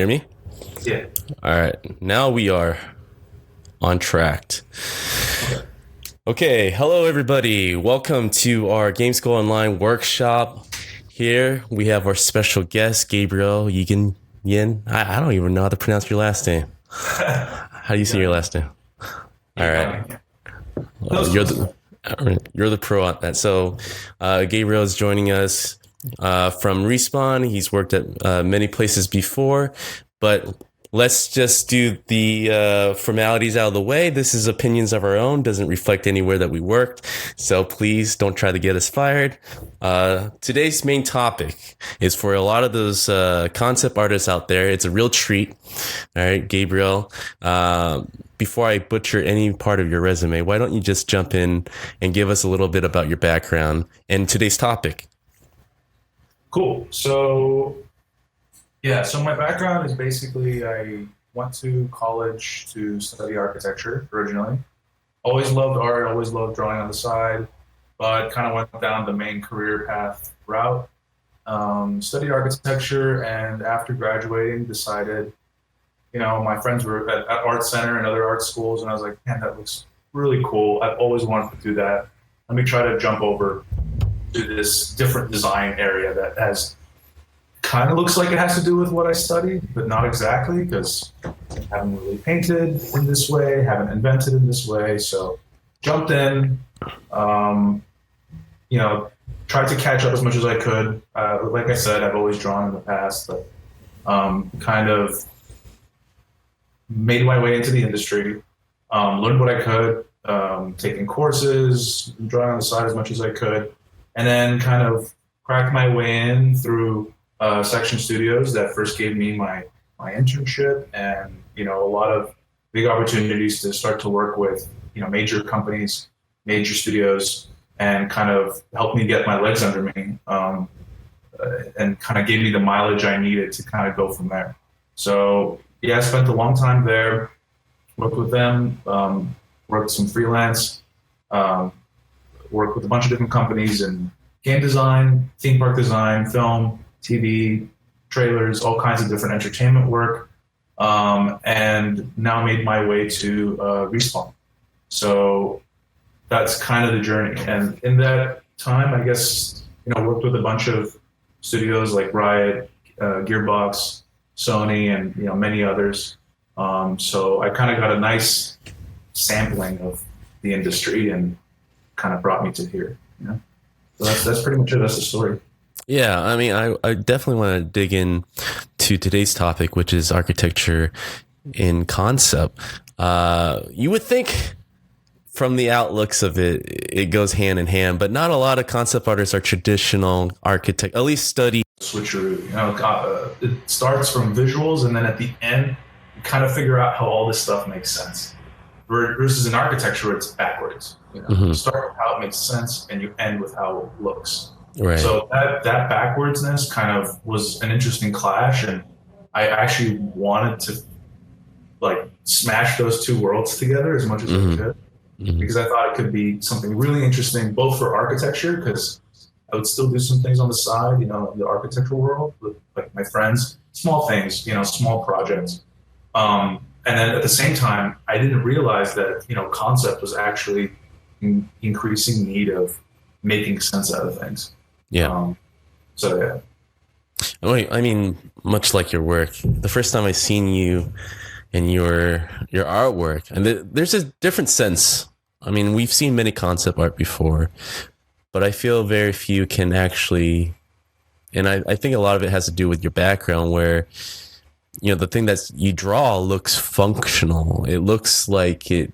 Hear me? Yeah. All right. Now we are on track. Okay. Okay. Hello, everybody. Welcome to our Game School Online workshop. Here we have our special guest, Gabriel Yeganyan. I don't even know how to pronounce your last name. How do you say your last name? All right. Yeah. That was You're close the enough. you're the pro at that. So, Gabriel is joining us from Respawn. He's worked at many places before, but let's just do the formalities out of the way. This is opinions of our own, doesn't reflect anywhere that we worked. So please don't try to get us fired. Today's main topic is for a lot of those concept artists out there. It's a real treat. All right, Gabriel. Before I butcher any part of your resume, why don't you just jump in and give us a little bit about your background and today's topic? Cool. So my background is basically I went to college to study architecture originally. Always loved art, always loved drawing on the side, but kind of went down the main career path route. Studied architecture, and after graduating, decided, my friends were at Art Center and other art schools, and I was like, man, that looks really cool. I've always wanted to do that. Let me try to jump over to this different design area that has kind of looks like it has to do with what I studied, but not exactly because I haven't really painted in this way, haven't invented in this way. So jumped in, um, tried to catch up as much as I could. Like I said, I've always drawn in the past, but kind of made my way into the industry, learned what I could, taking courses, drawing on the side as much as I could, and then kind of cracked my way in through Section Studios that first gave me my internship, and a lot of big opportunities to start to work with major companies, major studios, and kind of helped me get my legs under me, and kind of gave me the mileage I needed to kind of go from there. So yeah, I spent a long time there, worked with them, worked some freelance, um, worked with a bunch of different companies in game design, theme park design, film, TV, trailers, all kinds of different entertainment work, and now made my way to Respawn. So that's kind of the journey. And in that time, I guess, worked with a bunch of studios like Riot, Gearbox, Sony, and many others. So I kind of got a nice sampling of the industry and kind of brought me to here. So that's pretty much it. That's the story. Yeah, I mean, I definitely want to dig in to today's topic, which is architecture in concept. You would think from the outlooks of it, it goes hand in hand, but not a lot of concept artists are traditional architect, at least study. Switcheroo. It starts from visuals, and then at the end, you kind of figure out how all this stuff makes sense. Versus in architecture, it's backwards. You start with how it makes sense, and you end with how it looks. Right. So that backwardsness kind of was an interesting clash, and I actually wanted to like smash those two worlds together as much as I could, because I thought it could be something really interesting, both for architecture, because I would still do some things on the side, in the architectural world with like my friends, small things, small projects. And then at the same time, I didn't realize that, concept was actually increasing need of making sense out of things. Yeah. So yeah. I mean, much like your work, the first time I seen you and your artwork, and there's a different sense. I mean, we've seen many concept art before, but I feel very few can actually, and I think a lot of it has to do with your background where, the thing that you draw looks functional. It looks like it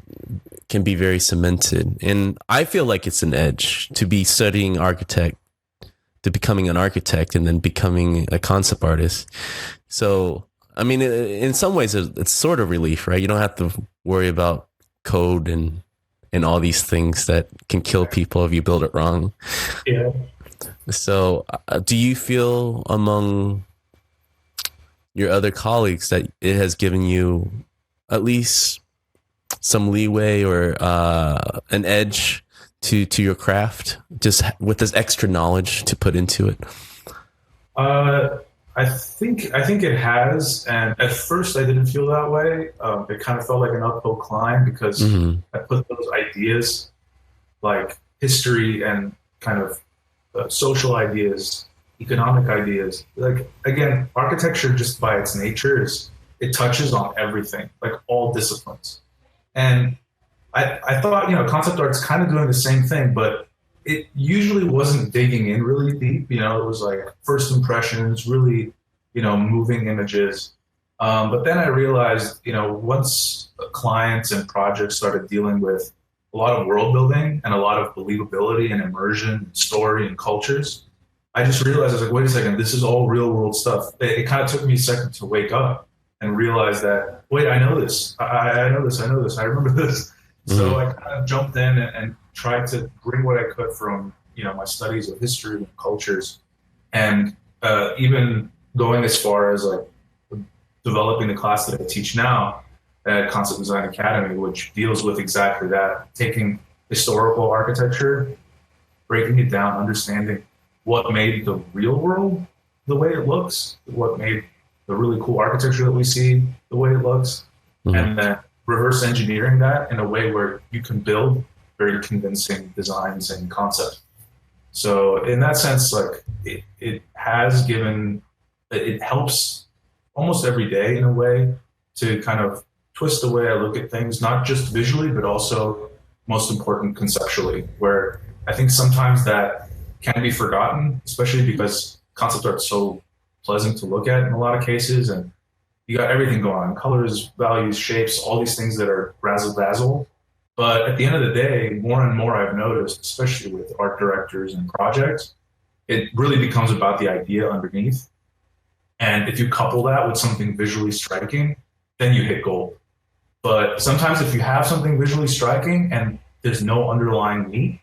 can be very cemented. And I feel like it's an edge to be studying architect, to becoming an architect and then becoming a concept artist. So, I mean, in some ways it's sort of relief, right? You don't have to worry about code and all these things that can kill people if you build it wrong. Yeah. So do you feel among your other colleagues that it has given you at least some leeway or an edge to your craft, just with this extra knowledge to put into it? I think it has, and at first I didn't feel that way. It kind of felt like an uphill climb because Hmm. I put those ideas, like history and kind of social ideas, economic ideas. Like again, architecture just by its nature is it touches on everything, like all disciplines. And I thought, concept art's kind of doing the same thing, but it usually wasn't digging in really deep. It was like first impressions, really, moving images. But then I realized, once clients and projects started dealing with a lot of world building and a lot of believability and immersion, story and cultures, I just realized I was like, wait a second, this is all real world stuff. It kind of took me a second to wake up and realize that, wait, I know this. I know this. I know this. I remember this. So I kind of jumped in and tried to bring what I could from, my studies of history and cultures, and even going as far as like developing the class that I teach now at Concept Design Academy, which deals with exactly that, taking historical architecture, breaking it down, understanding what made the real world the way it looks, what made the really cool architecture that we see the way it looks, and then reverse engineering that in a way where you can build very convincing designs and concepts. So in that sense, like it has given, it helps almost every day in a way to kind of twist the way I look at things, not just visually, but also most important conceptually, where I think sometimes that can be forgotten, especially because concept art's so pleasant to look at in a lot of cases. And you got everything going on, colors, values, shapes, all these things that are razzle dazzle. But at the end of the day, more and more I've noticed, especially with art directors and projects, it really becomes about the idea underneath. And if you couple that with something visually striking, then you hit gold. But sometimes if you have something visually striking and there's no underlying meat,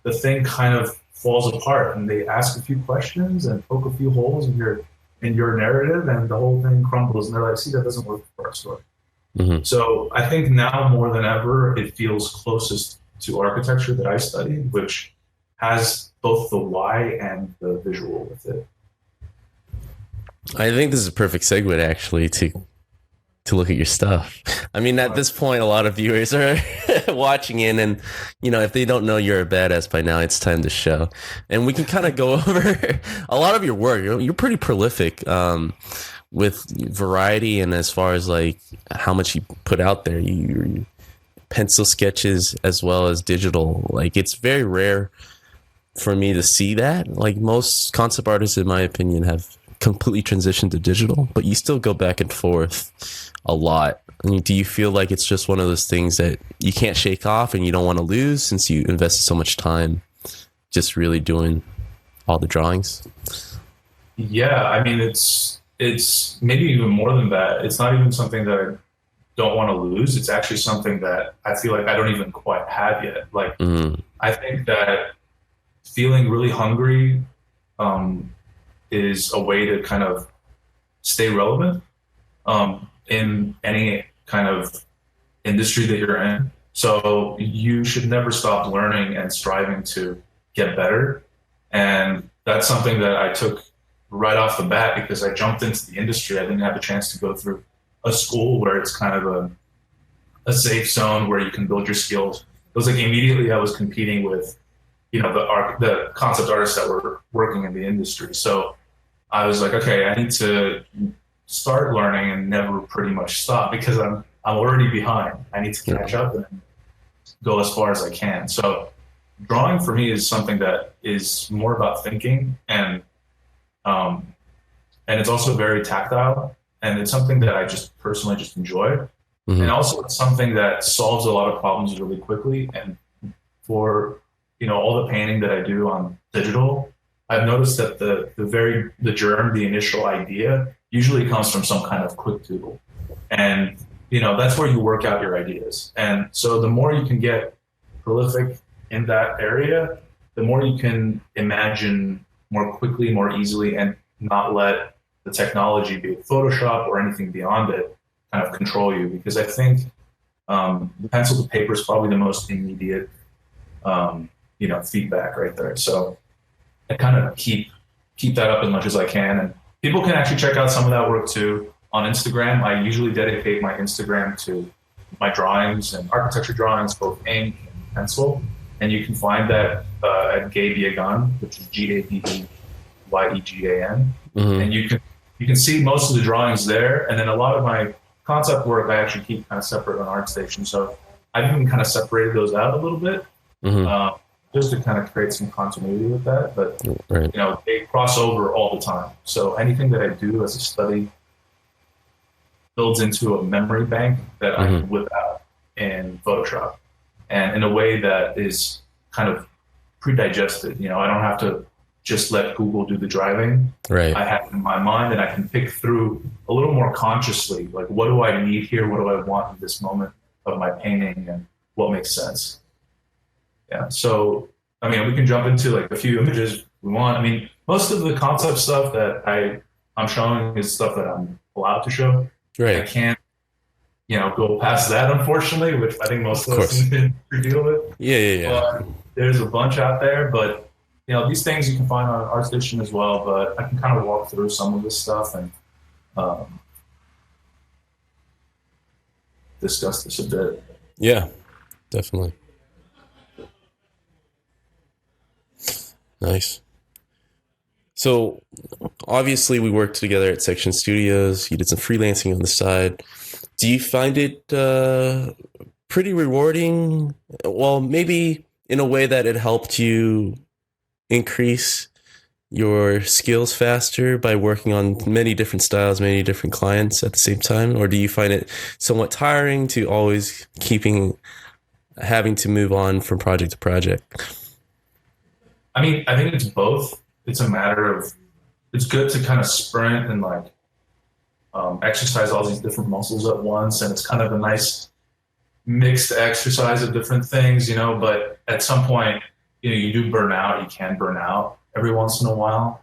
the thing kind of falls apart, and they ask a few questions and poke a few holes in your narrative, and the whole thing crumbles, and they're like, see, that doesn't work for our story. So I think now more than ever, it feels closest to architecture that I studied, which has both the why and the visual with it. I think this is a perfect segue actually to look at your stuff. I mean, at this point, a lot of viewers are watching in, and if they don't know you're a badass by now, it's time to show. And we can kind of go over a lot of your work. You're pretty prolific with variety, and as far as like how much you put out there, you pencil sketches as well as digital. Like it's very rare for me to see that. Like most concept artists, in my opinion, have completely transitioned to digital, but you still go back and forth a lot. I mean, do you feel like it's just one of those things that you can't shake off and you don't want to lose since you invested so much time just really doing all the drawings? Yeah, I mean, it's maybe even more than that. It's not even something that I don't want to lose. It's actually something that I feel like I don't even quite have yet. Like, I think that feeling really hungry is a way to kind of stay relevant in any kind of industry that you're in. So you should never stop learning and striving to get better. And that's something that I took right off the bat because I jumped into the industry. I didn't have a chance to go through a school where it's kind of a safe zone where you can build your skills. It was like immediately I was competing with, the concept artists that were working in the industry. So I was like, okay, I need to start learning and never pretty much stop because I'm already behind. I need to catch up and go as far as I can. So drawing for me is something that is more about thinking and it's also very tactile, and it's something that I just personally just enjoy. And also it's something that solves a lot of problems really quickly. And for, all the painting that I do on digital, I've noticed that the germ, the initial idea usually comes from some kind of quick doodle. And, that's where you work out your ideas. And so the more you can get prolific in that area, the more you can imagine more quickly, more easily, and not let the technology, be it Photoshop or anything beyond it, kind of control you. Because I think the pencil to paper is probably the most immediate, feedback right there. So I kind of keep that up as much as I can. And people can actually check out some of that work too on Instagram. I usually dedicate my Instagram to my drawings and architecture drawings, both ink and pencil. And you can find that at Gabe Yegan, which is GABEYEGAN. And you can see most of the drawings there. And then a lot of my concept work I actually keep kind of separate on ArtStation. So I've even kind of separated those out a little bit, just to kind of create some continuity with that. But Right. you know, they cross over all the time. So anything that I do as a study builds into a memory bank that I can whip out in Photoshop, and in a way that is kind of pre-digested. You know, I don't have to just let Google do the driving. Right. I have it in my mind, and I can pick through a little more consciously, like, what do I need here? What do I want in this moment of my painting, and what makes sense? Yeah. So, I mean, we can jump into like a few images we want. I mean, most of the concept stuff that I'm showing is stuff that I'm allowed to show. Right. I can't, you know, go past that, unfortunately, which I think most of us can deal with. Yeah. But there's a bunch out there, but you know, these things you can find on ArtStation as well. But I can kind of walk through some of this stuff and discuss this a bit. Yeah, definitely. Nice. So obviously we worked together at Section Studios. You did some freelancing on the side. Do you find it pretty rewarding? Well, maybe in a way that it helped you increase your skills faster by working on many different styles, many different clients at the same time? Or do you find it somewhat tiring to always having to move on from project to project? I mean, I think it's both. It's a matter of, it's good to kind of sprint and like exercise all these different muscles at once. And it's kind of a nice mixed exercise of different things, you know, but at some point, you know, you do burn out, you can burn out every once in a while.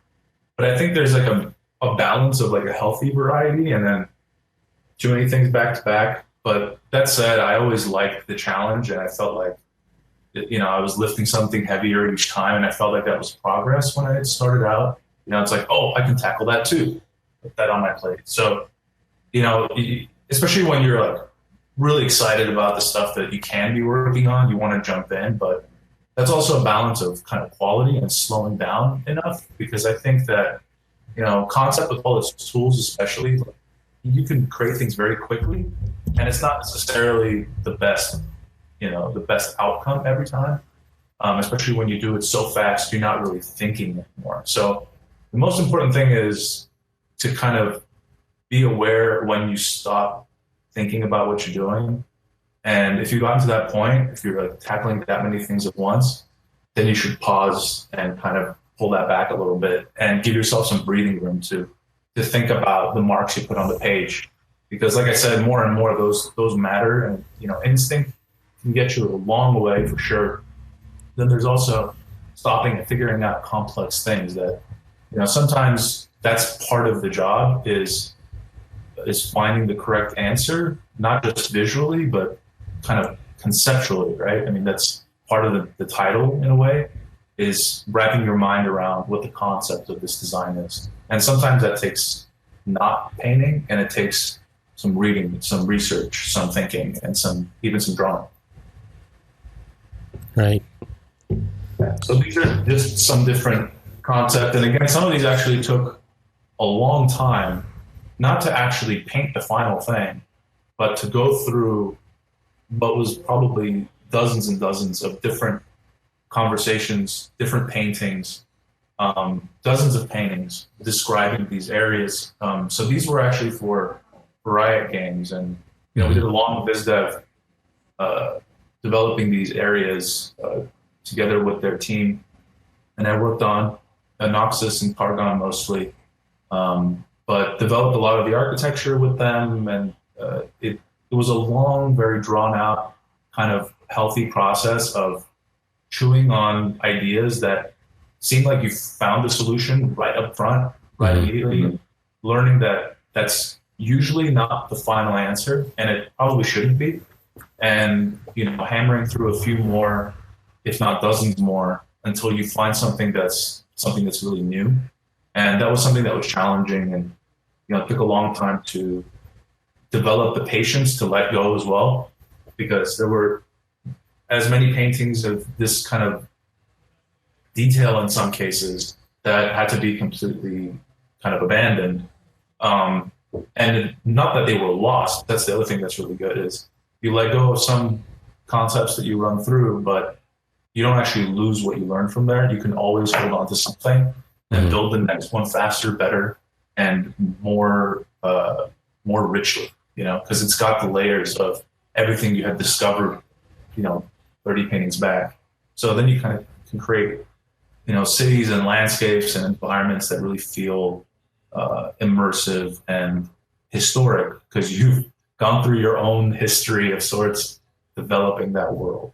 But I think there's like a balance of like a healthy variety and then too many things back to back. But that said, I always liked the challenge, and I felt like, you know, I was lifting something heavier each time, and I felt like that was progress when I had started out. You know, it's like, oh, I can tackle that too. Put that on my plate. So, you know, especially when you're like really excited about the stuff that you can be working on, you want to jump in, but that's also a balance of kind of quality and slowing down enough, because I think that, you know, concept with all its tools, especially, like, you can create things very quickly, and it's not necessarily the best, you know, the best outcome every time, especially when you do it so fast, you're not really thinking anymore. So the most important thing is to kind of be aware when you stop thinking about what you're doing. And if you've gotten to that point, if you're like tackling that many things at once, then you should pause and kind of pull that back a little bit and give yourself some breathing room to think about the marks you put on the page. Because like I said, more and more those matter, and, you know, instinct can get you a long way for sure. Then there's also stopping and figuring out complex things that, you know, sometimes that's part of the job is finding the correct answer, not just visually, but kind of conceptually, right? I mean, that's part of the title in a way, is wrapping your mind around what the concept of this design is. And sometimes that takes not painting, and it takes some reading, some research, some thinking, and even some drawing. Right. So these are just some different concepts. And again, some of these actually took a long time, not to actually paint the final thing, but to go through what was probably dozens and dozens of different conversations, different paintings, dozens of paintings describing these areas. So these were actually for Riot games, and, you know, we did a long biz dev developing these areas together with their team, and I worked on Noxus and Cargon mostly, but developed a lot of the architecture with them, and it was a long, very drawn out, kind of healthy process of chewing on ideas that seemed like you found the solution right up front, right immediately, learning that that's usually not the final answer, and it probably shouldn't be. And, you know, hammering through a few more, if not dozens more, until you find something that's really new. And that was something that was challenging, and it took a long time to develop the patience to let go as well, because there were as many paintings of this kind of detail in some cases that had to be completely kind of abandoned. And not that they were lost. That's the other thing that's really good is you let go of some concepts that you run through, but you don't actually lose what you learned from there. You can always hold on to something and build the next one faster, better, and more richly, because it's got the layers of everything you had discovered, 30 paintings back. So then you kind of can create, cities and landscapes and environments that really feel immersive and historic, because you've gone through your own history of sorts developing that world.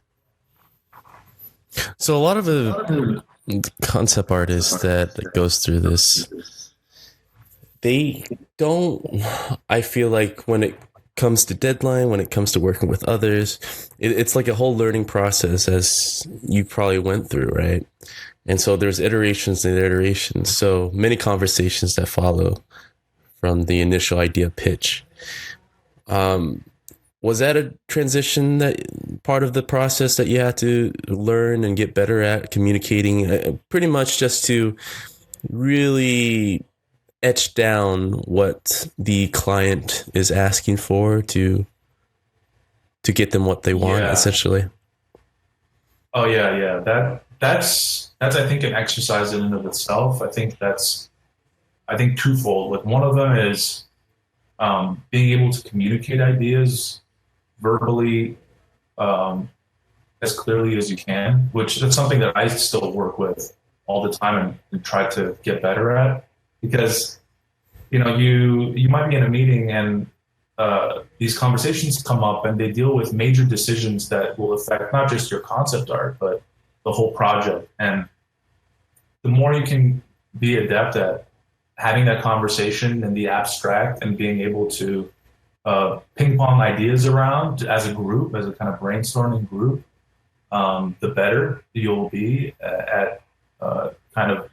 So a lot of the concept artists that goes through this, they don't, I feel like when it comes to deadline, when it comes to working with others, it's like a whole learning process, as you probably went through, right? And so there's iterations and iterations. So many conversations that follow from the initial idea pitch. Was that a transition, that part of the process that you had to learn and get better at communicating, pretty much just to really etch down what the client is asking for to get them what they want, essentially? Oh yeah. That's I think an exercise in and of itself. I think twofold. Like, one of them is being able to communicate ideas verbally as clearly as you can, which is something that I still work with all the time and try to get better at, because you might be in a meeting and these conversations come up and they deal with major decisions that will affect not just your concept art but the whole project. And the more you can be adept at having that conversation in the abstract and being able to ping pong ideas around as a group, as a kind of brainstorming group, the better you'll be at kind of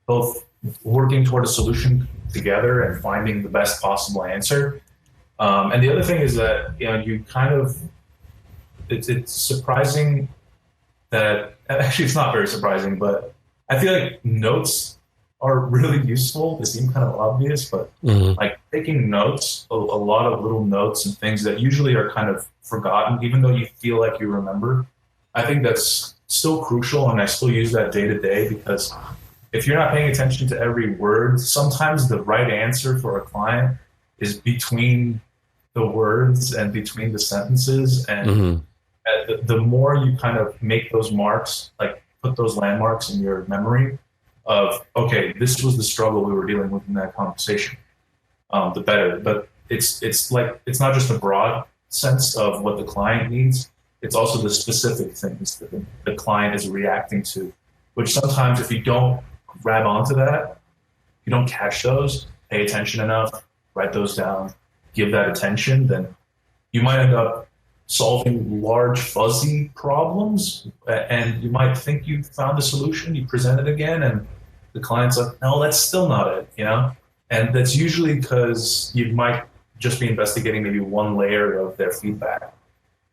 both working toward a solution together and finding the best possible answer. And the other thing is that, you kind of, it's surprising that, actually it's not very surprising, but I feel like notes are really useful. They seem kind of obvious, but like taking notes, a lot of little notes and things that usually are kind of forgotten, even though you feel like you remember, I think that's still crucial. And I still use that day to day, because if you're not paying attention to every word, sometimes the right answer for a client is between the words and between the sentences. And the more you kind of make those marks, like put those landmarks in your memory of, okay, this was the struggle we were dealing with in that conversation, the better. But it's like, it's not just a broad sense of what the client needs. It's also the specific things that the client is reacting to, which sometimes if you don't grab onto that, you don't catch those, pay attention enough, write those down, give that attention, then you might end up solving large fuzzy problems, and you might think you found a solution, you present it again, and the client's like, no, that's still not it, And that's usually because you might just be investigating maybe one layer of their feedback,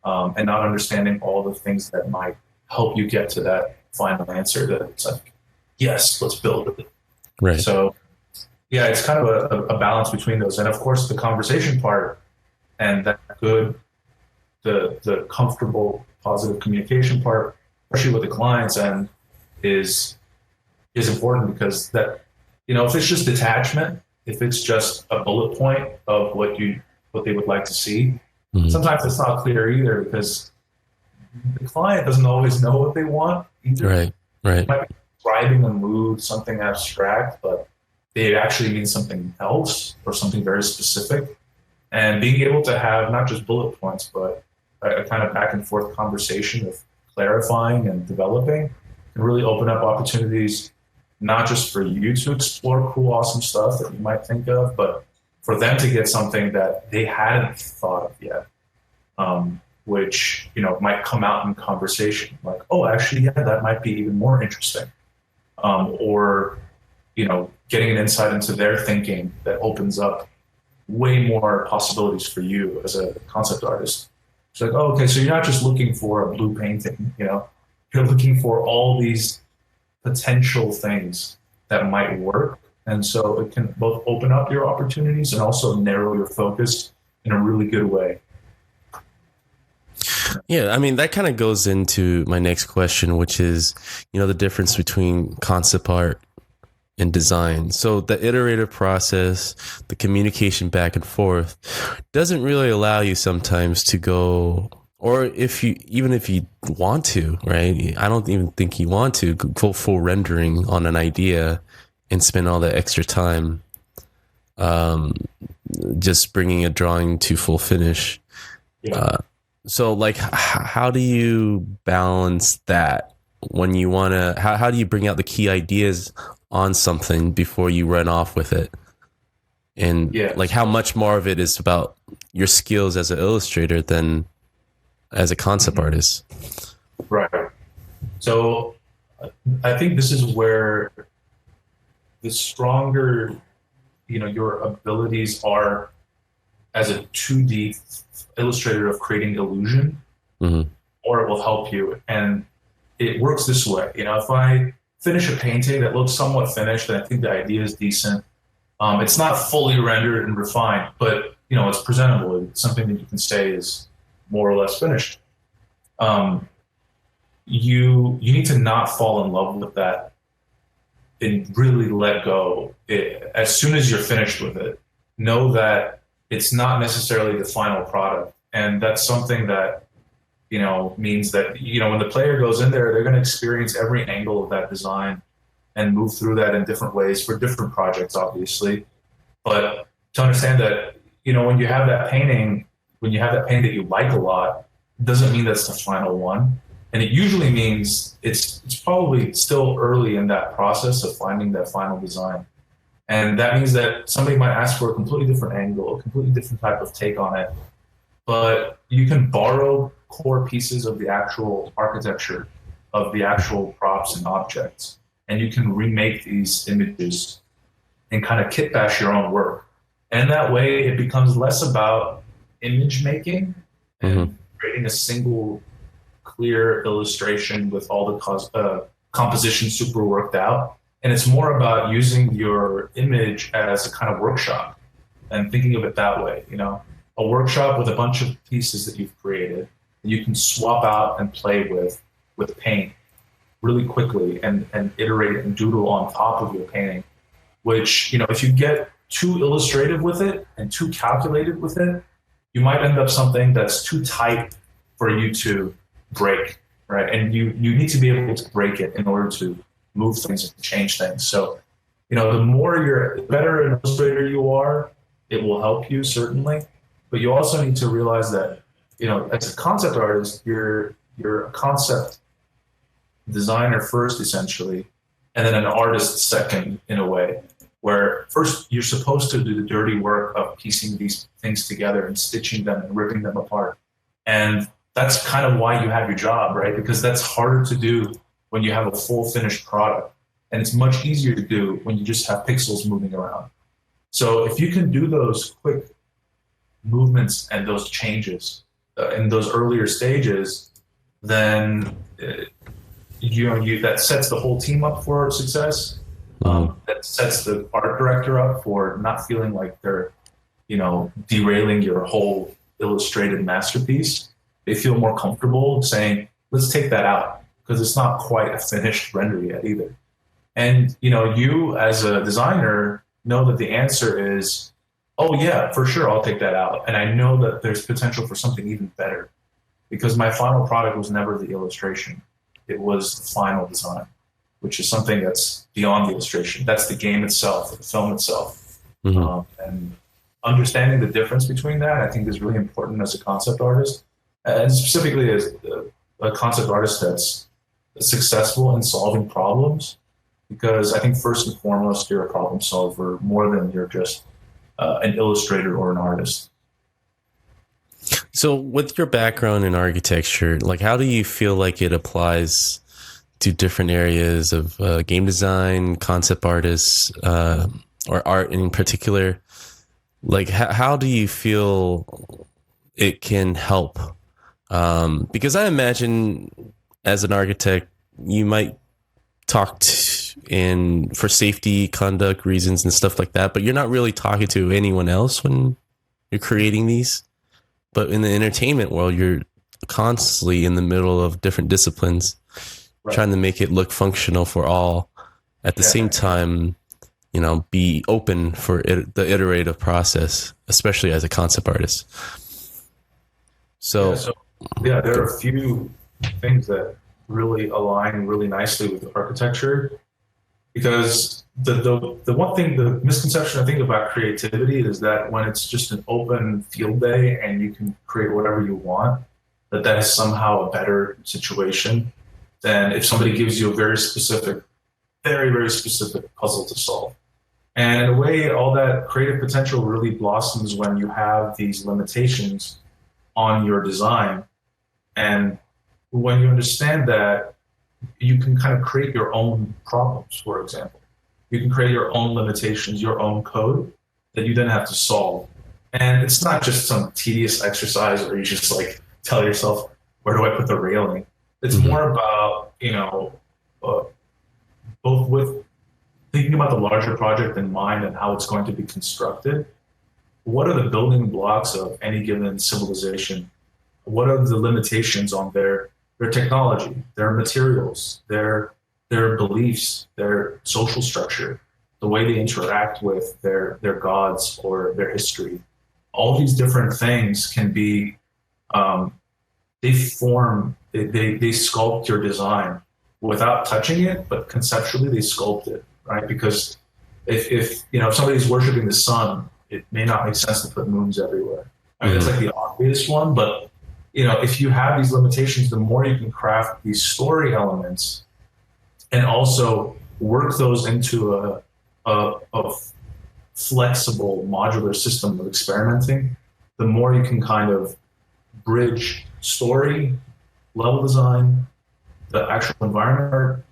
and not understanding all the things that might help you get to that final answer that it's like, yes, let's build it. Right. So yeah, it's kind of a balance between those. And of course the conversation part and that the comfortable, positive communication part, especially with the clients, and is important, because that, if it's just detachment, if it's just a bullet point of what they would like to see, sometimes it's not clear either, because the client doesn't always know what they want either. Right. They might be describing a mood, something abstract, but they actually mean something else or something very specific. And being able to have not just bullet points, but a kind of back and forth conversation of clarifying and developing can really open up opportunities, not just for you to explore cool, awesome stuff that you might think of, but for them to get something that they hadn't thought of yet, which, might come out in conversation, like, oh, actually, yeah, that might be even more interesting. Or, getting an insight into their thinking that opens up way more possibilities for you as a concept artist. It's like, oh, okay, so you're not just looking for a blue painting, you're looking for all these potential things that might work. And so it can both open up your opportunities and also narrow your focus in a really good way. Yeah, I mean, that kind of goes into my next question, which is, the difference between concept art and design. So the iterative process, the communication back and forth doesn't really allow you sometimes to go, or even if you want to, right? I don't even think you want to go full rendering on an idea and spend all that extra time just bringing a drawing to full finish. Yeah. So like, how do you balance that when you want to, how do you bring out the key ideas on something before you run off with it? And like, how much more of it is about your skills as an illustrator than as a concept artist? Right. So I think this is where the stronger, your abilities are as a 2D illustrator of creating illusion, or it will help you. And it works this way. If I finish a painting that looks somewhat finished and I think the idea is decent, it's not fully rendered and refined, but it's presentable. It's something that you can say is more or less finished. You need to not fall in love with that and really let go. As soon as you're finished with it, know that it's not necessarily the final product. And that's something that, means that, when the player goes in there, they're going to experience every angle of that design and move through that in different ways for different projects, obviously. But to understand that, when you have that painting that you like a lot, it doesn't mean that's the final one. And it usually means it's probably still early in that process of finding that final design. And that means that somebody might ask for a completely different angle, a completely different type of take on it. But you can borrow core pieces of the actual architecture, of the actual props and objects, and you can remake these images and kind of kit bash your own work. And that way it becomes less about image making and creating a single clear illustration with all the composition super worked out. And it's more about using your image as a kind of workshop and thinking of it that way, a workshop with a bunch of pieces that you've created that you can swap out and play with paint really quickly and iterate and doodle on top of your painting, which, if you get too illustrative with it and too calculated with it, you might end up something that's too tight for you to break, right? And you need to be able to break it in order to move things and change things. So, the better an illustrator you are, it will help you certainly, but you also need to realize that, as a concept artist, you're a concept designer first, essentially, and then an artist second, in a way, where first you're supposed to do the dirty work of piecing these things together and stitching them and ripping them apart. And that's kind of why you have your job, right? Because that's harder to do when you have a full finished product. And it's much easier to do when you just have pixels moving around. So if you can do those quick movements and those changes in those earlier stages, then that sets the whole team up for success. That sets the art director up for not feeling like they're, derailing your whole illustrated masterpiece. They feel more comfortable saying, let's take that out, because it's not quite a finished render yet either. And, you as a designer know that the answer is, oh yeah, for sure, I'll take that out. And I know that there's potential for something even better, because my final product was never the illustration. It was the final design, which is something that's beyond the illustration. That's the game itself, the film itself. And understanding the difference between that, I think, is really important as a concept artist, and specifically as a concept artist that's successful in solving problems, because I think first and foremost, you're a problem solver more than you're just an illustrator or an artist. So with your background in architecture, like, how do you feel like it applies to different areas of game design, concept artists, or art in particular. Like, how do you feel it can help? Because I imagine as an architect, you might talk in for safety, conduct reasons and stuff like that, but you're not really talking to anyone else when you're creating these. But in the entertainment world, you're constantly in the middle of different disciplines, right, trying to make it look functional for all. At the same time, you know, be open for the iterative process, especially as a concept artist. So there are a few things that really align really nicely with architecture, because the one thing, the misconception I think about creativity is that when it's just an open field day and you can create whatever you want, that is somehow a better situation than if somebody gives you a very specific, very, very specific puzzle to solve. And in a way, all that creative potential really blossoms when you have these limitations on your design. And when you understand that, you can kind of create your own problems, for example. You can create your own limitations, your own code that you then have to solve. And it's not just some tedious exercise where you just like tell yourself, where do I put the railing? It's more about, you know, both with thinking about the larger project in mind and how it's going to be constructed. What are the building blocks of any given civilization? What are the limitations on their technology, their materials, their beliefs, their social structure, the way they interact with their gods or their history? All these different things can be, they sculpt your design without touching it, but conceptually they sculpt it, right? Because if somebody's worshiping the sun, it may not make sense to put moons everywhere. I mean, that's like the obvious one, but you know, if you have these limitations, the more you can craft these story elements and also work those into a flexible modular system of experimenting, the more you can kind of bridge story, level design, the actual environment,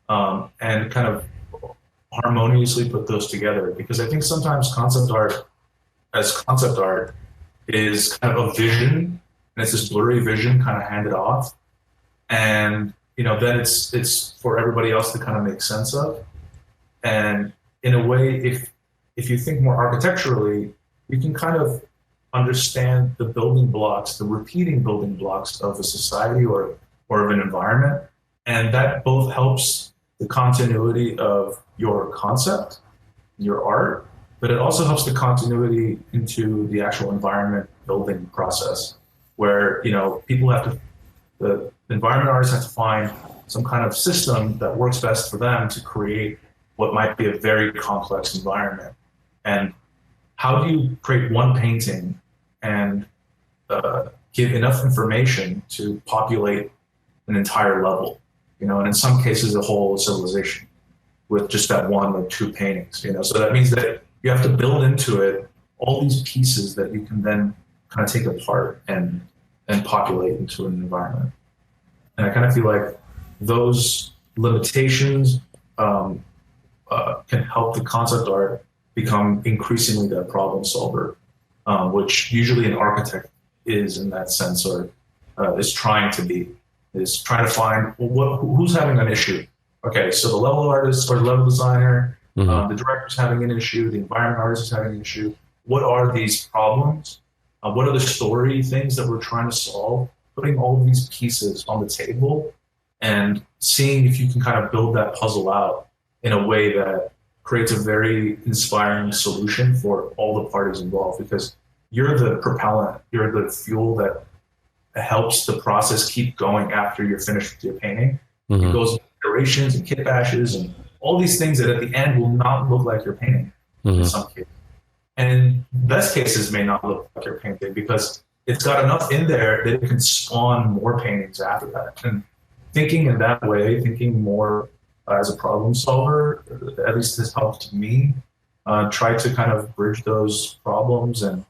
and kind of harmoniously put those together. Because I think sometimes concept art is kind of a vision, and it's this blurry vision kind of handed off, and you know, then it's for everybody else to kind of make sense of. And in a way, if you think more architecturally, you can kind of understand the building blocks, the repeating building blocks of a society or of an environment, and that both helps the continuity of your concept, your art, but it also helps the continuity into the actual environment building process, where, you know, the environment artists have to find some kind of system that works best for them to create what might be a very complex environment. And how do you create one painting and give enough information to populate an entire level, you know, and in some cases a whole civilization with just that one or two paintings, you know? So that means that you have to build into it all these pieces that you can then kind of take apart and populate into an environment. And I kind of feel like those limitations can help the concept art become increasingly the problem solver, which usually an architect is in that sense, or is trying to find, well, who's having an issue? Okay, so the level artist or the level designer, the director's having an issue, the environment artist is having an issue. What are these problems? What are the story things that we're trying to solve? Putting all of these pieces on the table and seeing if you can kind of build that puzzle out in a way that creates a very inspiring solution for all the parties involved, because you're the propellant, you're the fuel that helps the process keep going after you're finished with your painting. It goes in iterations and kit bashes and all these things that at the end will not look like your painting in some cases. And best cases may not look like your painting because it's got enough in there that it can spawn more paintings after that. And thinking in that way, thinking more as a problem solver, at least has helped me try to kind of bridge those problems and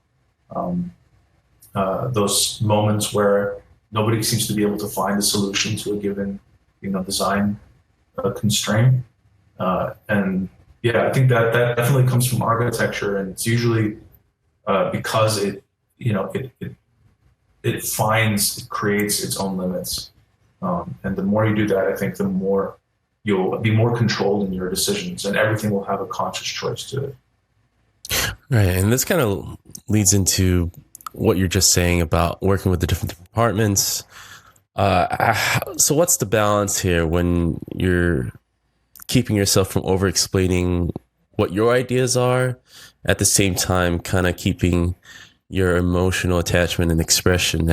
those moments where nobody seems to be able to find a solution to a given, you know, design a constraint. And yeah, I think that definitely comes from architecture, and it's usually because it creates its own limits. And the more you do that, I think the more you'll be more controlled in your decisions, and everything will have a conscious choice to it. Right. And this kind of leads into what you're just saying about working with the different departments. So what's the balance here when you're keeping yourself from over explaining what your ideas are, at the same time kind of keeping your emotional attachment and expression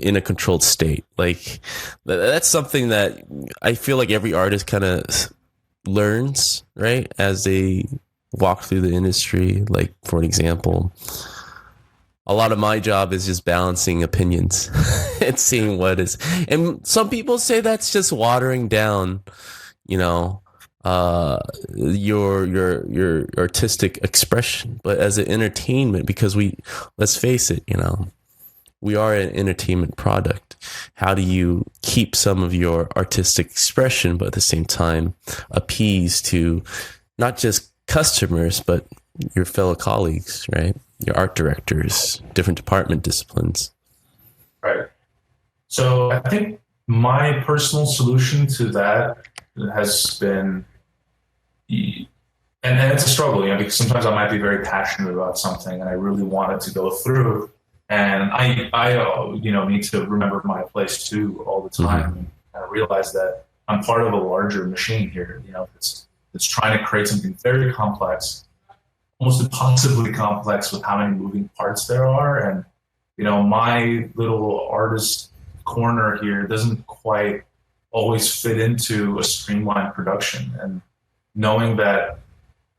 in a controlled state? Like, that's something that I feel like every artist kind of learns, right, as they walk through the industry. Like, for an example, a lot of my job is just balancing opinions and seeing what is, and some people say that's just watering down, your artistic expression. But as an entertainment, because let's face it, we are an entertainment product. How do you keep some of your artistic expression, but at the same time appease to not just customers, but your fellow colleagues, right? Your art directors, different department disciplines. Right. So I think my personal solution to that has been, and it's a struggle, because sometimes I might be very passionate about something and I really want it to go through. And I need to remember my place too all the time. Mm-hmm. And I realize that I'm part of a larger machine here. It's trying to create something very complex, almost impossibly complex, with how many moving parts there are. And my little artist corner here doesn't quite always fit into a streamlined production. And knowing that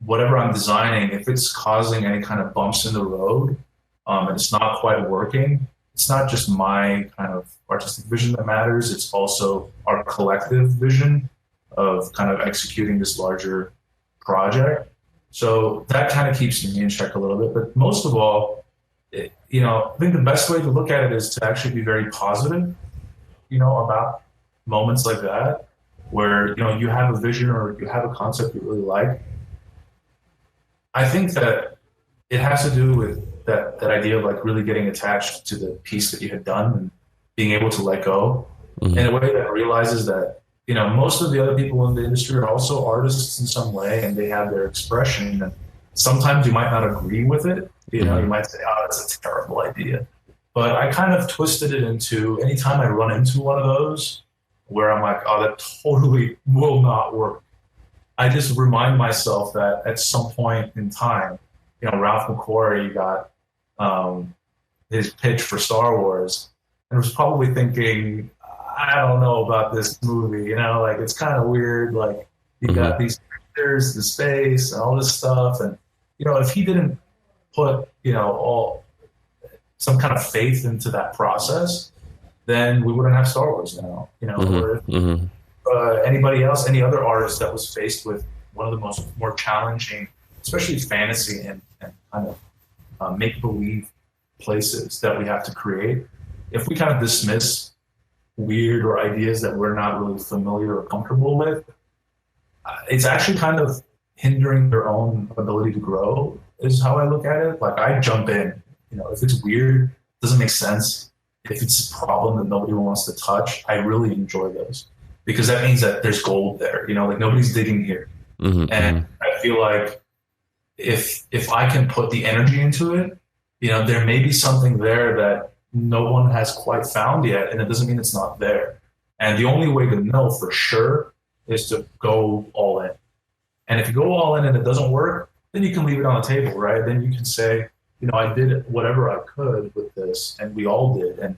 whatever I'm designing, if it's causing any kind of bumps in the road, and it's not quite working, it's not just my kind of artistic vision that matters, it's also our collective vision of kind of executing this larger project. So that kind of keeps me in check a little bit. But most of all, I think the best way to look at it is to actually be very positive, about moments like that, where, you have a vision or you have a concept you really like. I think that it has to do with that idea of like really getting attached to the piece that you had done and being able to let go, mm-hmm. in a way that realizes that, most of the other people in the industry are also artists in some way, and they have their expression. And sometimes you might not agree with it. You might say, oh, that's a terrible idea. But I kind of twisted it into, anytime I run into one of those where I'm like, oh, that totally will not work, I just remind myself that at some point in time, Ralph McQuarrie got his pitch for Star Wars and was probably thinking, I don't know about this movie, like it's kind of weird. Like you mm-hmm. got these characters, the space and all this stuff. And, if he didn't put, some kind of faith into that process, then we wouldn't have Star Wars now, mm-hmm. Or if, mm-hmm. Anybody else, any other artist that was faced with one of the more challenging, especially fantasy and kind of make-believe places that we have to create. If we kind of dismiss weird or ideas that we're not really familiar or comfortable with, it's actually kind of hindering their own ability to grow, is how I look at it. Like, I jump in, if it's weird, doesn't make sense, if it's a problem that nobody wants to touch, I really enjoy those, because that means that there's gold there, like nobody's digging here. Mm-hmm. And I feel like if I can put the energy into it, there may be something there that no one has quite found yet, and it doesn't mean it's not there. And the only way to know for sure is to go all in. And if you go all in and it doesn't work, then you can leave it on the table, right? Then you can say, I did whatever I could with this, and we all did. And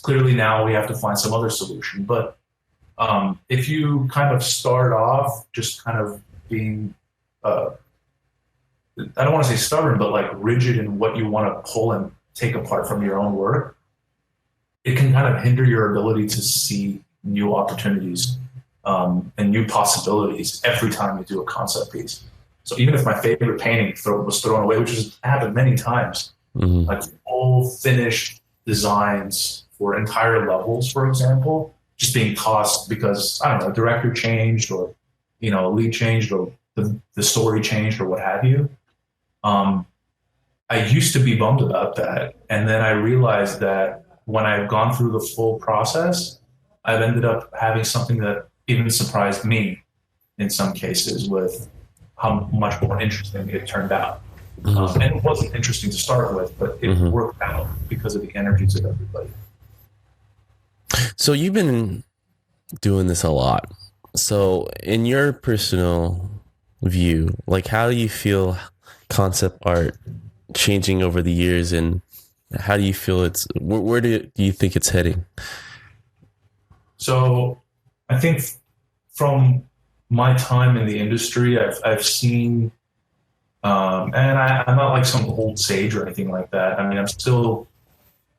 clearly now we have to find some other solution. But if you kind of start off just kind of being, I don't want to say stubborn, but like rigid in what you want to pull and take apart from your own work, it can kind of hinder your ability to see new opportunities and new possibilities every time you do a concept piece. So even if my favorite painting was thrown away, which has happened many times, mm-hmm. like full finished designs for entire levels, for example, just being tossed because, I don't know, director changed or, lead changed or the story changed or what have you. I used to be bummed about that. And then I realized that when I've gone through the full process, I've ended up having something that even surprised me in some cases with how much more interesting it turned out. And it wasn't interesting to start with, but it worked out because of the energies of everybody. So you've been doing this a lot. So in your personal view, like how do you feel concept art changing over the years, and how do you feel where do you think it's heading? So I think from my time in the industry, I've seen, and I'm not like some old sage or anything like that. I mean,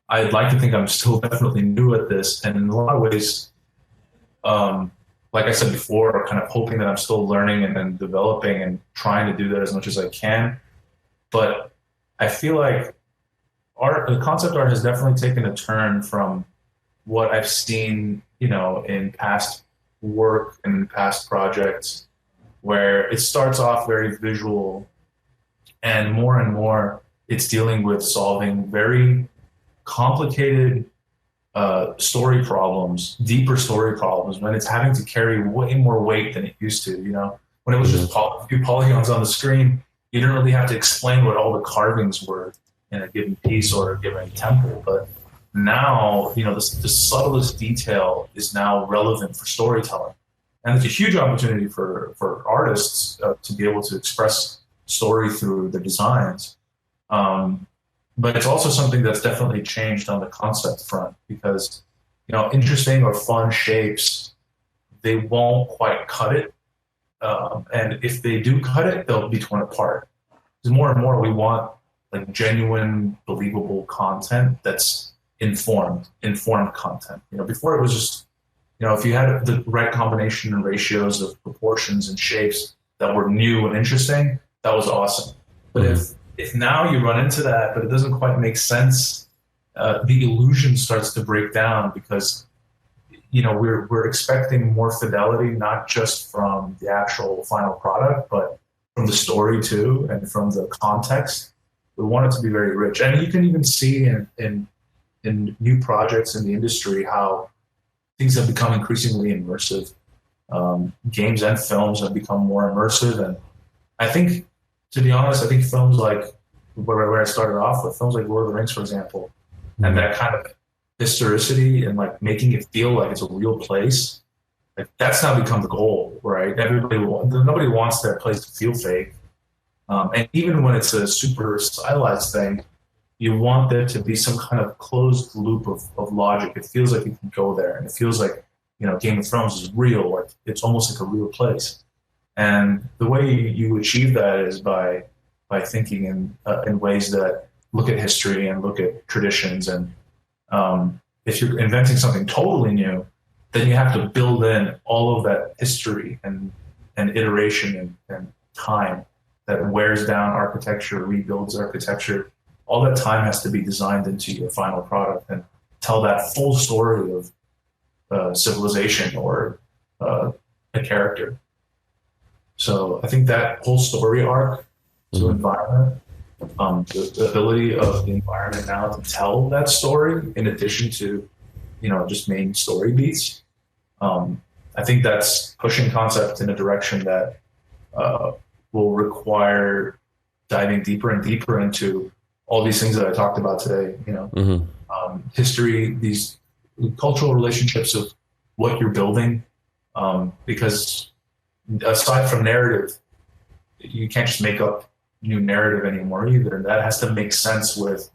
I'd like to think I'm still definitely new at this. And in a lot of ways, like I said before, kind of hoping that I'm still learning and developing and trying to do that as much as I can. But I feel like the concept art has definitely taken a turn from what I've seen, in past work and past projects, where it starts off very visual and more it's dealing with solving very complicated story problems, deeper story problems, when it's having to carry way more weight than it used to. When it was just a few polygons on the screen, you didn't really have to explain what all the carvings were in a given piece or a given temple. But now, the subtlest detail is now relevant for storytelling. And it's a huge opportunity for artists to be able to express story through their designs. But it's also something that's definitely changed on the concept front because, interesting or fun shapes, they won't quite cut it. And if they do cut it, they'll be torn apart. Because more and more we want like genuine, believable content that's informed content. Before it was just, if you had the right combination and ratios of proportions and shapes that were new and interesting, that was awesome. But if now you run into that, but it doesn't quite make sense, the illusion starts to break down because, we're expecting more fidelity, not just from the actual final product, but from the story too, and from the context. We want it to be very rich. And you can even see in new projects in the industry how things have become increasingly immersive. Games and films have become more immersive. And I think, to be honest, films like where I started off with, films like Lord of the Rings, for example, and that kind of historicity and like making it feel like it's a real place, like that's now become the goal, right? Nobody wants their place to feel fake. And even when it's a super stylized thing, you want there to be some kind of closed loop of logic. It feels like you can go there, and it feels like, Game of Thrones is real. Like it's almost like a real place. And the way you achieve that is by thinking in ways that look at history and look at traditions. And if you're inventing something totally new, then you have to build in all of that history and iteration and time that wears down architecture, rebuilds architecture. All that time has to be designed into your final product and tell that full story of civilization or a character. So I think that whole story arc to environment, the ability of the environment now to tell that story in addition to, just main story beats. I think that's pushing concept in a direction that will require diving deeper and deeper into all these things that I talked about today, history, these cultural relationships of what you're building, because aside from narrative, you can't just make up new narrative anymore either. That has to make sense with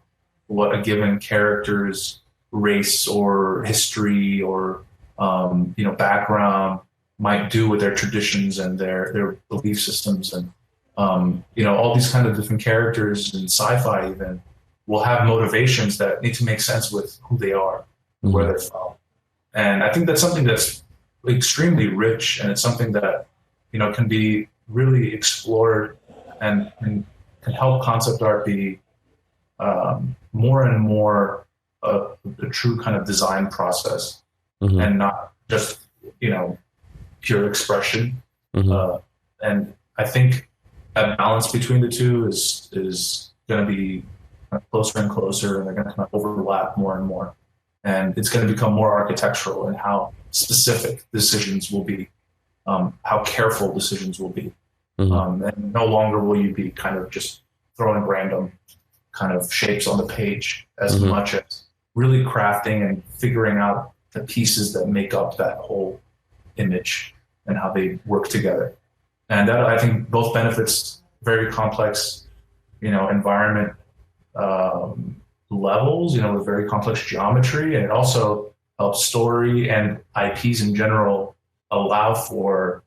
what a given character's race or history or background might do with their traditions and their belief systems. And all these kind of different characters in sci-fi even will have motivations that need to make sense with who they are, where they're from. And I think that's something that's extremely rich, and it's something that can be really explored and can help concept art be more and more a true kind of design process, and not just, pure expression. Mm-hmm. And I think that balance between the two is going to be closer and closer, and they're going to kind of overlap more and more. And it's going to become more architectural in how specific decisions will be, how careful decisions will be. Mm-hmm. And no longer will you be kind of just throwing random kind of shapes on the page as Mm-hmm. much as really crafting and figuring out the pieces that make up that whole image and how they work together. And that, I think, both benefits very complex, environment levels, with very complex geometry, and it also helps story and IPs in general allow for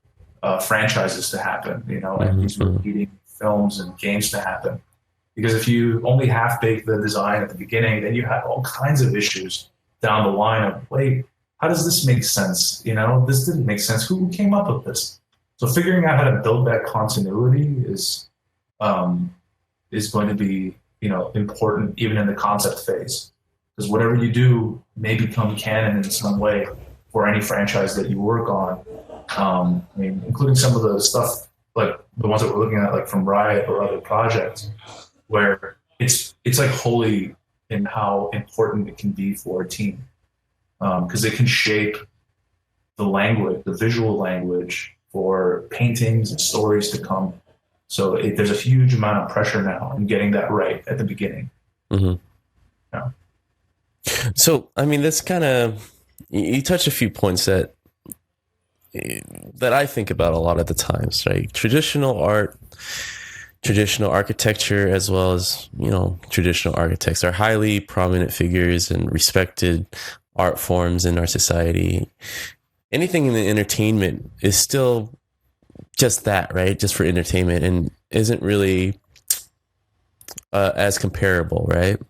franchises to happen, and these repeating films and games to happen. Because if you only half bake the design at the beginning, then you have all kinds of issues down the line of, wait, how does this make sense? This didn't make sense. Who came up with this? So figuring out how to build that continuity is going to be, important even in the concept phase, because whatever you do may become canon in some way for any franchise that you work on. Including some of the stuff like the ones that we're looking at, like from Riot or other projects, where it's like holy in how important it can be for a team, because it can shape the language, the visual language for paintings and stories to come. So there's a huge amount of pressure now in getting that right at the beginning. Mm-hmm. Yeah. So, this kind of, you touched a few points that I think about a lot of the times, right? Traditional art, traditional architecture, as well as, traditional architects are highly prominent figures and respected art forms in our society. Anything in the entertainment is still just that, right? Just for entertainment, and isn't really as comparable, right?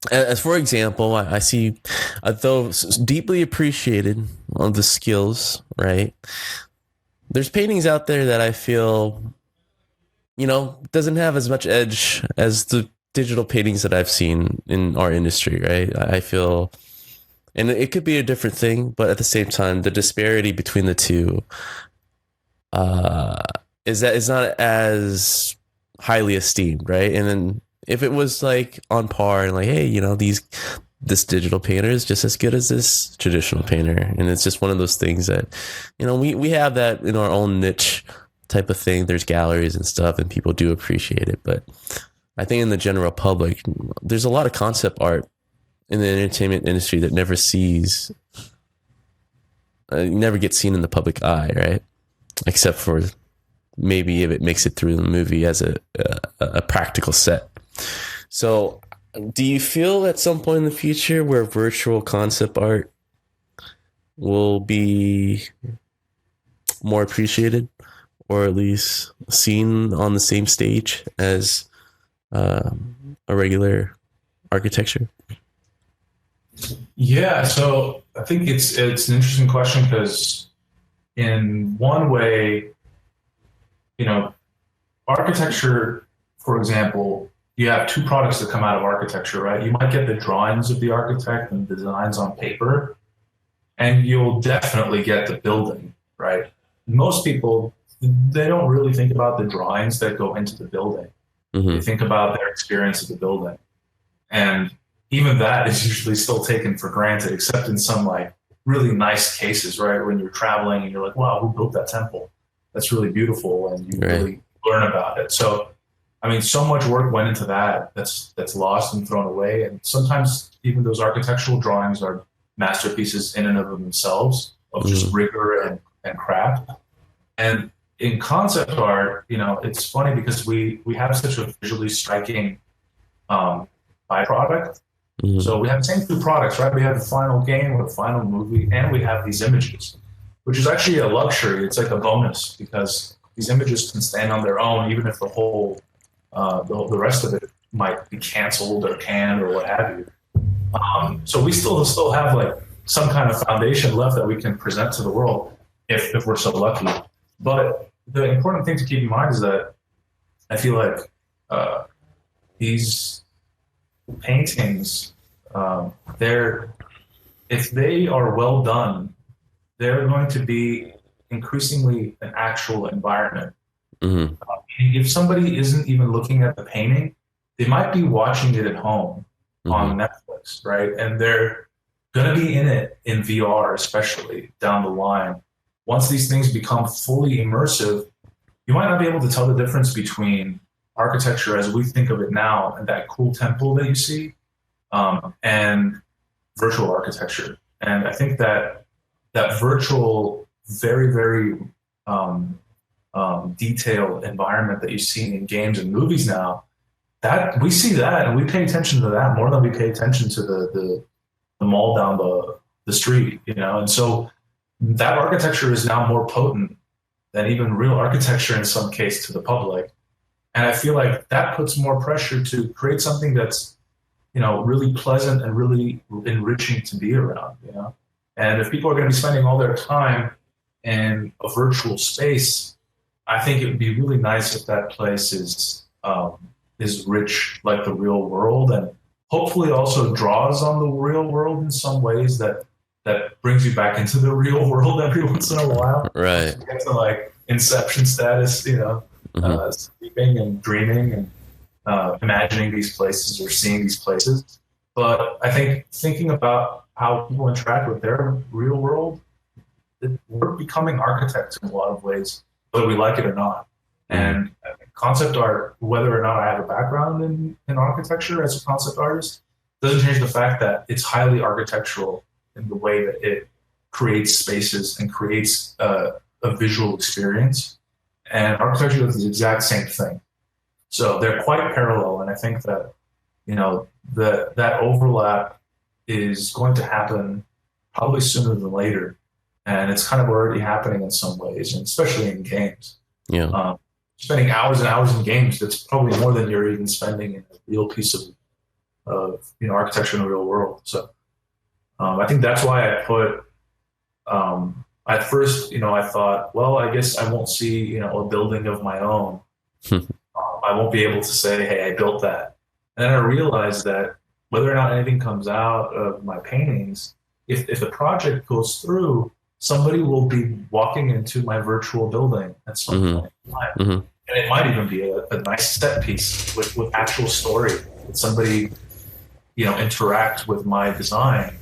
As for example, I see, though deeply appreciated on the skills, right? There's paintings out there that I feel, doesn't have as much edge as the digital paintings that I've seen in our industry, right? I feel, and it could be a different thing, but at the same time, the disparity between the two is not as highly esteemed, right? And then if it was like on par and like, hey, this digital painter is just as good as this traditional painter, and it's just one of those things that, we have that in our own niche type of thing. There's galleries and stuff, and people do appreciate it, but I think in the general public, there's a lot of concept art in the entertainment industry that never gets seen in the public eye, right? Except for maybe if it makes it through the movie as a practical set. So do you feel at some point in the future where virtual concept art will be more appreciated, or at least seen on the same stage as a regular architecture? Yeah, so I think it's an interesting question, because in one way, architecture, for example, you have two products that come out of architecture, right? You might get the drawings of the architect and designs on paper, and you'll definitely get the building, right? Most people, they don't really think about the drawings that go into the building. Mm-hmm. They think about their experience of the building. And even that is usually still taken for granted, except in some like really nice cases, right? When you're traveling and you're like, wow, who built that temple? That's really beautiful. And you really learn about it. So, so much work went into that. That's lost and thrown away. And sometimes even those architectural drawings are masterpieces in and of themselves, of just rigor and craft. And in concept art, it's funny because we have such a visually striking byproduct. Mm-hmm. So we have the same two products, right? We have the final game or the final movie, and we have these images, which is actually a luxury. It's like a bonus, because these images can stand on their own, even if the whole, the rest of it might be canceled or canned or what have you. So we still have like some kind of foundation left that we can present to the world if we're so lucky. But the important thing to keep in mind is that I feel like these paintings, if they are well done, they're going to be increasingly an actual environment. Hmm. If somebody isn't even looking at the painting, they might be watching it at home Hmm. on Netflix, right? And they're going to be in it in VR, especially down the line. Once these things become fully immersive, you might not be able to tell the difference between architecture as we think of it now and that cool temple that you see, and virtual architecture. And I think that that virtual, very, very um, detailed environment that you see in games and movies now, that we see that and we pay attention to that more than we pay attention to the mall down the street, you know? And so that architecture is now more potent than even real architecture in some case to the public. And I feel like that puts more pressure to create something that's, you know, really pleasant and really enriching to be around, you know? And if people are going to be spending all their time in a virtual space, I think it would be really nice if that place is rich like the real world, and hopefully also draws on the real world in some ways that brings you back into the real world every once in a while. Right. You get to like Inception status, you know, Hmm. sleeping and dreaming and imagining these places or seeing these places. But I think thinking about how people interact with their real world, we're becoming architects in a lot of ways, whether we like it or not. Hmm. And concept art, whether or not I have a background in architecture as a concept artist, doesn't change the fact that it's highly architectural in the way that it creates spaces and creates a visual experience. And architecture does the exact same thing. So they're quite parallel. And I think that, you know, that overlap is going to happen probably sooner than later. And it's kind of already happening in some ways, and especially in games. Yeah. Spending hours and hours in games, that's probably more than you're even spending in a real piece of you know, architecture in the real world. So I think that's why I put, at first, you know, I thought, well, I guess I won't see, you know, a building of my own. I won't be able to say, hey, I built that. And then I realized that whether or not anything comes out of my paintings, if the project goes through, somebody will be walking into my virtual building at some Hmm. point in time. Hmm. And it might even be a nice set piece with actual story. That somebody, you know, interact with my design,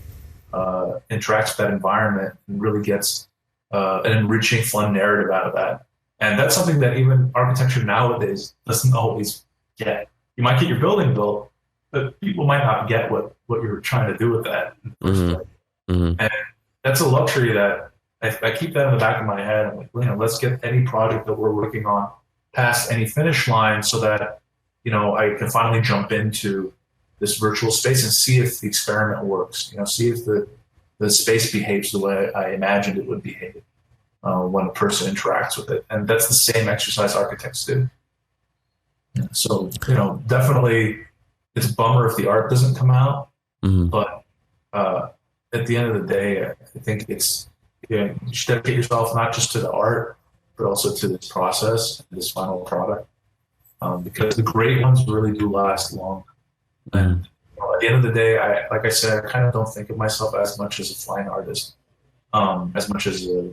interacts with that environment, and really gets an enriching, fun narrative out of that. And that's something that even architecture nowadays doesn't always get. You might get your building built, but people might not get what you're trying to do with that in the first Hmm. place. Hmm. And that's a luxury that I keep that in the back of my head. I'm like, you know, let's get any project that we're working on past any finish line so that, you know, I can finally jump into this virtual space and see if the experiment works, you know, see if the space behaves the way I imagined it would behave when a person interacts with it. And that's the same exercise architects do. So, you know, definitely it's a bummer if the art doesn't come out, Hmm. but uh, at the end of the day, I think it's, you know, you should dedicate yourself not just to the art, but also to this process, this final product, because the great ones really do last long. Hmm. And you know, at the end of the day, like I said, I kind of don't think of myself as much as a fine artist, as much as a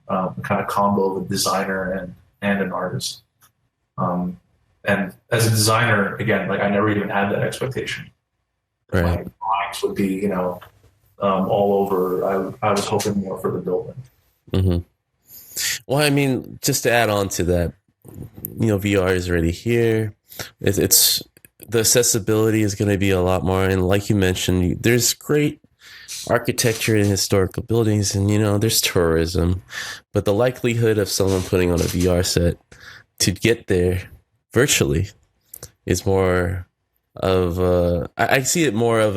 kind of combo of a designer and an artist. Um, and as a designer, again, like I never even had that expectation. My Right. drawings would be, you know, all over. I was hoping more for the building. Hmm. Well, I mean, just to add on to that, you know, VR is already here. It's the accessibility is going to be a lot more, and like you mentioned, there's great architecture and historical buildings, and you know, there's tourism, but the likelihood of someone putting on a VR set to get there virtually is more of I see it more of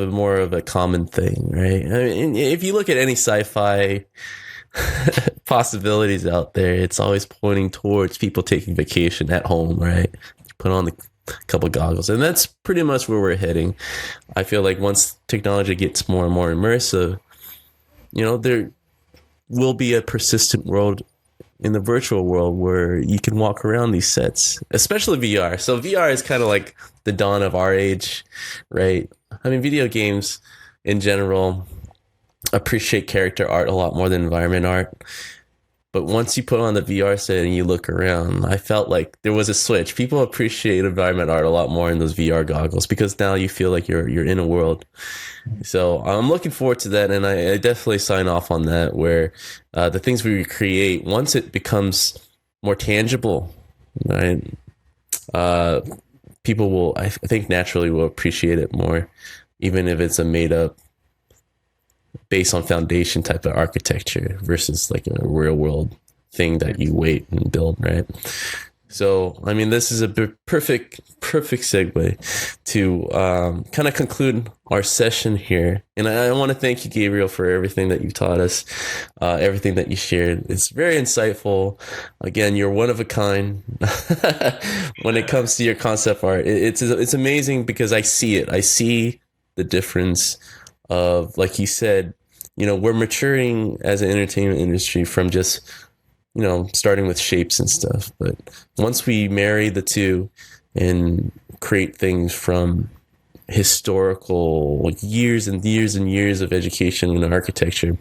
a common thing, right? I mean, if you look at any sci-fi possibilities out there, it's always pointing towards people taking vacation at home, right? Put on the couple goggles, and that's pretty much where we're heading. I feel like once technology gets more and more immersive, you know, there will be a persistent world in the virtual world where you can walk around these sets, especially VR. So VR is kind of like the dawn of our age, right? I mean, video games in general, appreciate character art a lot more than environment art. But once you put on the VR set and you look around, I felt like there was a switch. People appreciate environment art a lot more in those VR goggles because now you feel like you're in a world. So I'm looking forward to that, and I definitely sign off on that. Where the things we create, once it becomes more tangible, right? Uh, People will, I think, naturally will appreciate it more, even if it's a made up, based on foundation type of architecture versus like a real world thing that you wait and build, right? So, I mean, this is a perfect segue to kind of conclude our session here. And I want to thank you, Gabriel, for everything that you taught us, everything that you shared. It's very insightful. Again, you're one of a kind when it comes to your concept art. It's amazing because I see it. I see the difference of, like you said, we're maturing as an entertainment industry from just starting with shapes and stuff. But once we marry the two and create things from historical, like years and years and years of education in architecture,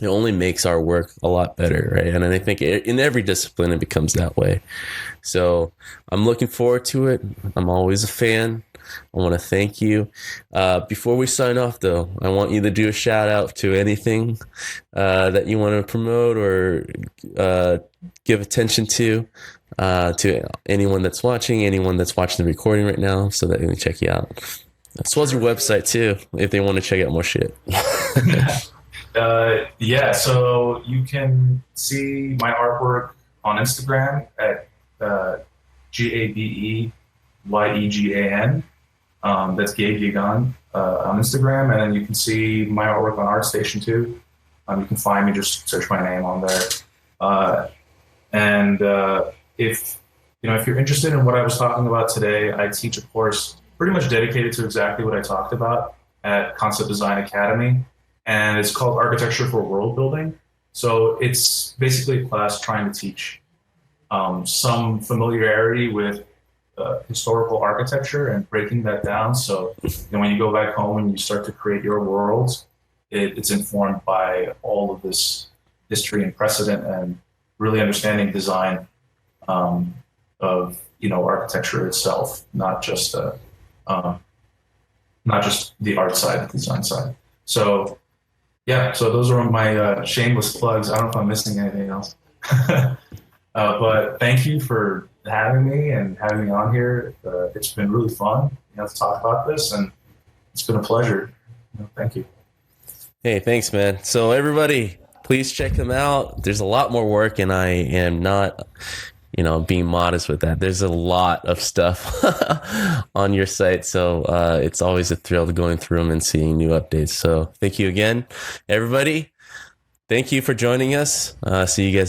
it only makes our work a lot better, right? And I think in every discipline, it becomes that way. So I'm looking forward to it. I'm always a fan. I want to thank you. Before we sign off, though, I want you to do a shout out to anything that you want to promote or give attention to anyone that's watching the recording right now, so that they can check you out. As well as your website, too, if they want to check out more shit. Yeah, so you can see my artwork on Instagram at GABEYEGAN. That's Gabe Yeganyan on Instagram, and then you can see my artwork on ArtStation too. You can find me, just search my name on there. And if you're interested in what I was talking about today, I teach a course pretty much dedicated to exactly what I talked about at Concept Design Academy, and it's called Architecture for World Building. So it's basically a class trying to teach some familiarity with historical architecture and breaking that down. So when you go back home and you start to create your worlds, it's informed by all of this history and precedent, and really understanding design of architecture itself, not just the art side, the design side. So yeah, so those are my shameless plugs. I don't know if I'm missing anything else. But thank you for having me and having me on here. It's been really fun, to talk about this, and it's been a pleasure. Thank you. Hey, thanks, man. So everybody, please check them out. There's a lot more work, and I am not, being modest with that. There's a lot of stuff on your site. So it's always a thrill to going through them and seeing new updates. So thank you again, everybody. Thank you for joining us. See you guys.